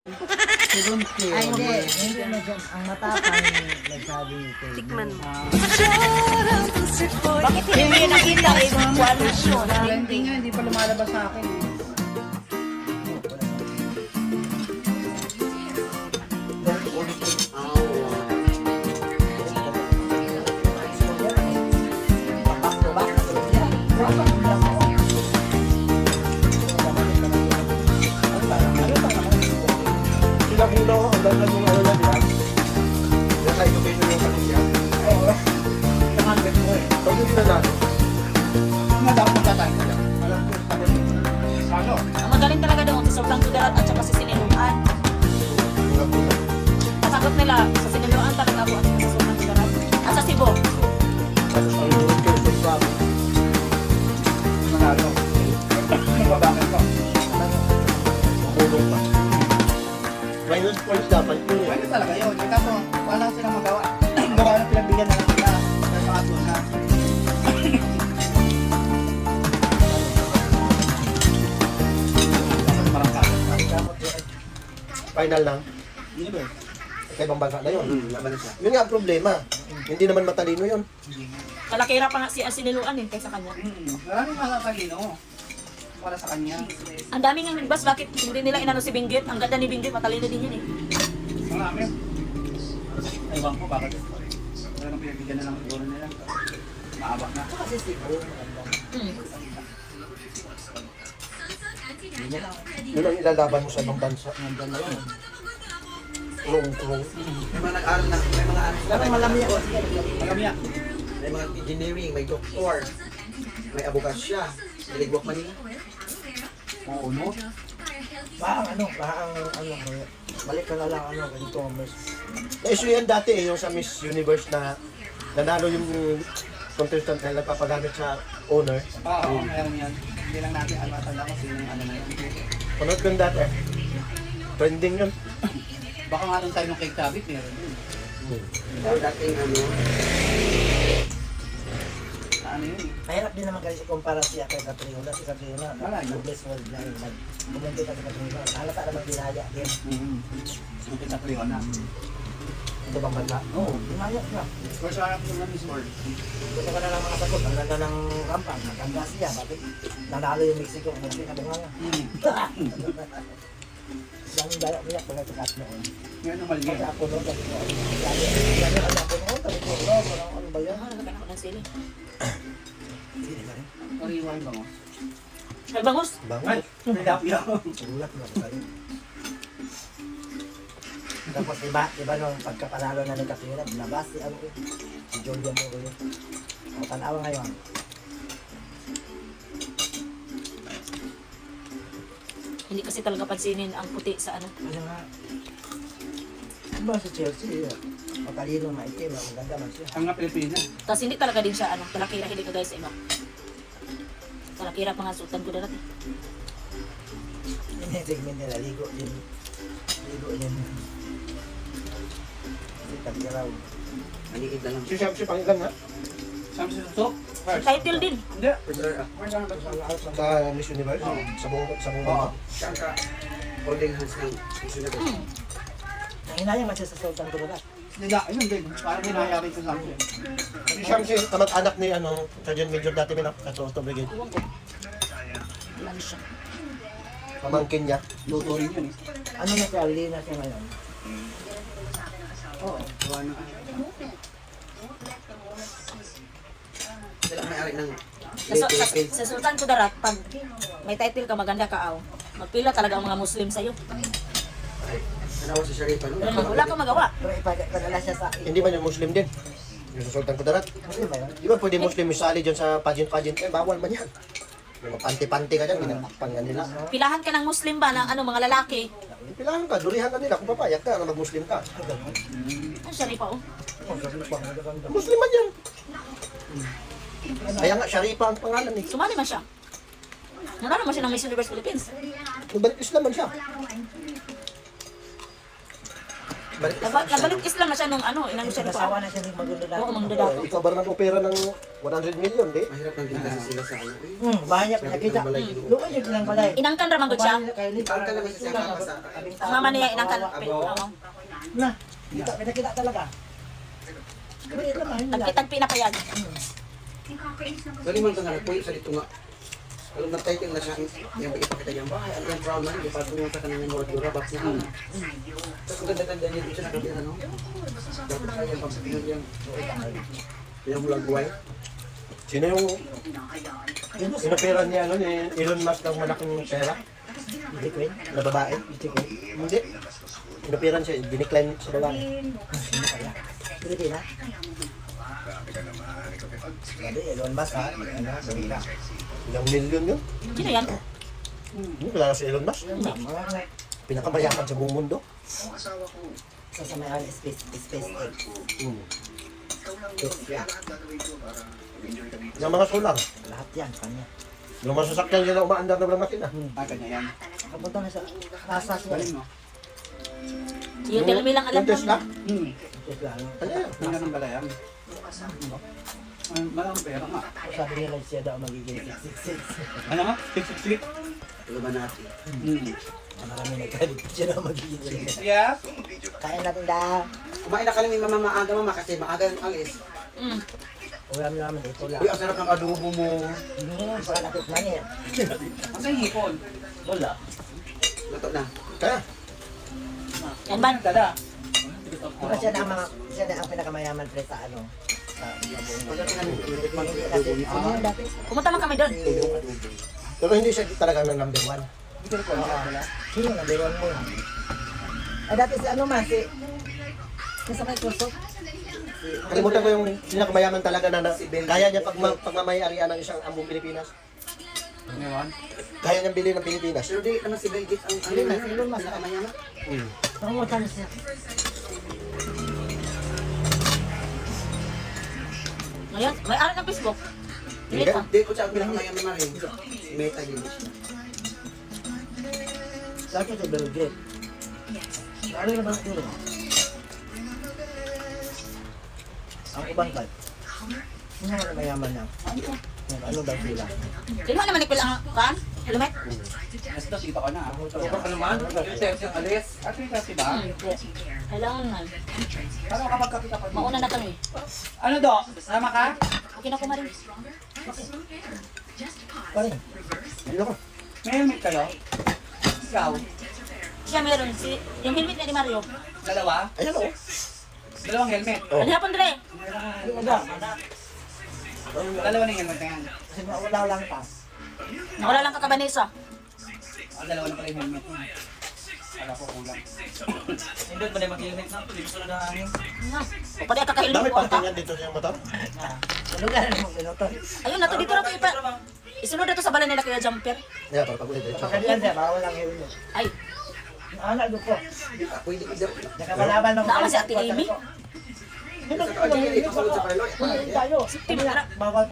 Si Don Q. Ay, hindi na dyan. Ang matapang nagsabi kay Tikman mo. Bakit hindi nakita eh? Wala siya. Trending nga, hindi pa lumalabas sa akin. Sila muna ako, ang dami ng ano lang yan. Yan sa education yung kanina. Oo. Nakanggit mo eh. Pag hindi na natin. Nga dapat magtatay ko yan. Alam ko, sabi mo. Ano? Ang magaling talaga doon sa Sultan Kudarat at saka sa Siniluan. Wala po na. Kasagot nila sa Siniluan talaga ako at saka sa Sultan Kudarat. At sa Cebu. Tapos ang lulog kayo sa exam. Manalo. Magbabakit ko. Makulong pa. Minus points dapat yun eh. Pwede talaga yun. Yung kaso, wala silang magawa. Gawa na pinagbigyan na lang sila ng mga tuna. Parang kalat. Final lang. Hindi ba? Sa ibang bansa na yun. Laban na siya. Yun nga ang problema. Hindi naman matalino yun. Kalakira pa nga si Siniluan eh kaysa kanya. Maraming mga talino. Para sa kanya. Ang dami nga nagbas, bakit hindi nila inano si Benguet? Ang ganda ni Benguet, matalino din yun eh. Marami. Ewan ko bakit. Wala nang pinagbigyan na lang siguro nila. Maabak na. Hmm. Yun ang ilalaban mo sa ibang bansa. Nandyan na yun. Kurong-kurong. May mga nag-aaral na, may mga ano sila, may Malami yan. may mga engineering, may doktor, may abogasya, niligwak Manila. Oo, no? Parang balik ka na lang ganito mas Na-issue yan dati eh, yung sa Miss Universe na nanalo yung contestant na nagpapagamit sa owner. Oo, meron yan. Hindi lang natin matanda ko sino yung ano na yun. Panood ko yung dati. Trending yun. Baka nga rin tayo ng cake tabit, meron yun. Pero dating ano, Sa ano yun eh. mahirap din naman kasi ikumpara siya kay Catriona. Si Catriona, Wala, yun. Bless World na yun. Kumunti ka sa Catriona. Halata naman dinaya din. Sumipit sa Priona. Ito bang bansa? Oo. Dinaya ka. First harap yung Miss World. Gusto ka na lang mga sagot. Ang ganda ng rampang. Maganda siya. Bakit nanalo yung Mexico? Hindi na bunga nga. Daming daya niya pala sa kat noon. Ngayon ang mali. Kasi ako noon, sabi ko, dami ka na ako noon, sabi ko, ano ba yan? Ah, nagkaroon ako ng sili. Hindi na rin. Pariwan ba mo? Nagbangus. Ay! Tilapia. Ulat na ako kayo. Tapos iba nung pagkapanalo na ng Catriona, nabas si ano eh, si Jordan mo ko yun. O tanawa ngayon. Hindi kasi talaga pansinin ang puti sa ano. Kasi nga, diba sa Chelsea, matalino, maitim, ang ganda man siya. Ang nga Pilipina. Tapos hindi talaga din siya ano, talakira hindi kagaya sa iba. Talakira pa nga Sultan Kudarat eh. Yun yung segment nila, ligo din. Ligo din. Kasi tagiraw. maliit na lang. Si Shamsi Pangilan nga. Samson Tok. May title din. Hindi. Blur ah. Sa Miss Universe. Sa buong Oo. bansa. Siya ka, holding hands ng sunod. Nanginayang man siya sa Sultan Kudarat. Hindi, ayun din. Parang hinayari ko lang. Si Shamsi, anak ni Sergeant Major dati may nakatoto brigade. Iwan ko. Wala na siya. Pamangkin niya. Luto rin yun eh. Ano na siya, Lina siya ngayon? Oo. Gawa na. Sila may-ari ng Sa Sultan Kudarat, pag may title ka, maganda ka aw. Magpila talaga ang mga Muslim sa'yo. Nanawa sa Sharifa, no? Wala kang magawa. Pero ipadala siya sa... Hindi man yung Muslim din. Yung sa Sultan Kudarat. Ano ba yun? Di ba pwede Muslim yung sali dyan sa pageant-pageant? Bawal man yan. Yung panti-panti ka dyan, ginatakpan nga nila. Pilahan ka ng Muslim ba ng ano, mga lalaki? Pilahan ka, durihan ka nila kung papayag ka na mag-Muslim ka. Ang Sharifa oh. Muslim man yan. Kaya nga, Sharifa ang pangalan eh. Sumali man siya. Nanalo man siya ng Miss Universe Philippines. Nagbalik Islam man siya. Balik Nagbalik Islam na siya nung ano, inano siya Nasawa nito. na siya ng magulo dati. Oo, mangdo daw. Ikaw ba naman pera ng 100 million, di? Mahirap nang din kasi sila sa ano. Bahay niya pinakita. Lukan yung pinang balay. Inangkan raman gud siya. Ang ka naman siya kapasa. Ang mama niya inangkan. Na, pinakita talaga. Kaya ito man. Tagpi na payag. Galing man ito nga nagpuyo sa dito nga. Alam na tayo na siya, yung ipakita niya, bahay, ang yung brown man, yung parang yung sa kanang yung mura box niya. Tapos ang ganda-ganda niya dito siya nakabila, no? Dapat tayo yung pagsabihin niya. Yung mulagway. Sino yung inopera niya, ano, ni Elon Musk ng malaking pera? Bitcoin. Na babae? Bitcoin. Hindi. Inoperan siya, dinecline sa babae. Pilipina. Sabi, Elon Musk ha. Ano, sabi ka. Ilang million yun? Sino yan? Hindi kilala si Elon Musk. Mga Pinakamayaman sa buong mundo. sasamayan SpaceX. Tesla. Yung mga solar. Lahat yan, kanya. Yung mga sasakyan nila umaandar na walang makina. Kanya yan. Kapunta na sa nasa siya. Galing mo. Yung Delmi lang alam Yung Tesla? namin. Tesla. Ano? Ano yan? Ang ganang balayan. Maraming pera nga. Sabi nila siya daw magiging 666. Ano nga? 666? Luba natin. Marami nagkalit siya daw magiging 666. Yeah? Kain natin daw. Kumain na kami mama maaga mama kasi maaga ang alis. Mm. Ulam namin ito lang. Uy, ang sarap ng adobo mo. Baka natikman niya. Ang sa hipon. Wala. Luto na. Kaya? Yan ba? Dada. Diba siya na ang pinakamayaman pre sa ano? Sa Pagdating namin, tinikman ko yung Kasi, adobo niya. ano yun dati? Pumunta man kami doon. Yung adobo. Pero hindi siya talaga ng number one. Hindi ko rin wala. Sino na biruan mo? Ay dati si ano man, si sa Microsoft. Kalimutan ko yung pinakamayaman talaga na kaya niya pagmamayarian ng isang ambong Pilipinas. Ngayon? Kaya niyang bilhin ng Pilipinas. Pero di naman si Bill Gates ang ano na, si Elon Musk nakamayaman. Nangungutan siya. Ngayon, may araw ng Facebook. Hindi Dili ka? pa. Di ko siya ang pinakamayaman na rin. Meta yun. Dati si Bill Gates. Ano naman ito? Ang ibang part. Ano naman mayaman na? Ano daw sila? Dili mo naman ipil ang kan? Helmet? Basta tita ka na. Ikaw ka naman. Yung text yung alis. At yung kasi ba? Kailangan na. Ano kapag kapita pa? Mauna na kami. Ano do? Sama ka? Okay na ko marin. Paring. Hindi ako. May helmet kayo? Ikaw? Siya meron si yung helmet niya ni Mario. Dalawa? Ayan o. Dalawang helmet. Oh. Ano hapon dire? Dalawa na yung helmet na yan. Kasi wala lang pa. Nawala lang kakabanesa. Dalawa na pala yung helmet niya. Wala ko kulang. Hindi pa rin mag-helmet na. Hindi ko sila na hangin. Na. O pwede kakahilip Dami ko pang ka. tingnan dito sa motor. Lugar na mo pinuto. Ayun na to dito ra ko ipa. Isunod na to sa balay nila Kuya Jumper. Yeah, para pag-ulit. Pagkadian siya, bawal lang helmet. Ay, Ano ko? Pwede daw. Nakakalaban ng Naman si Ate Amy. Sa kaagin, ito sa Carlo. Tayo. Sige, tara. Bawal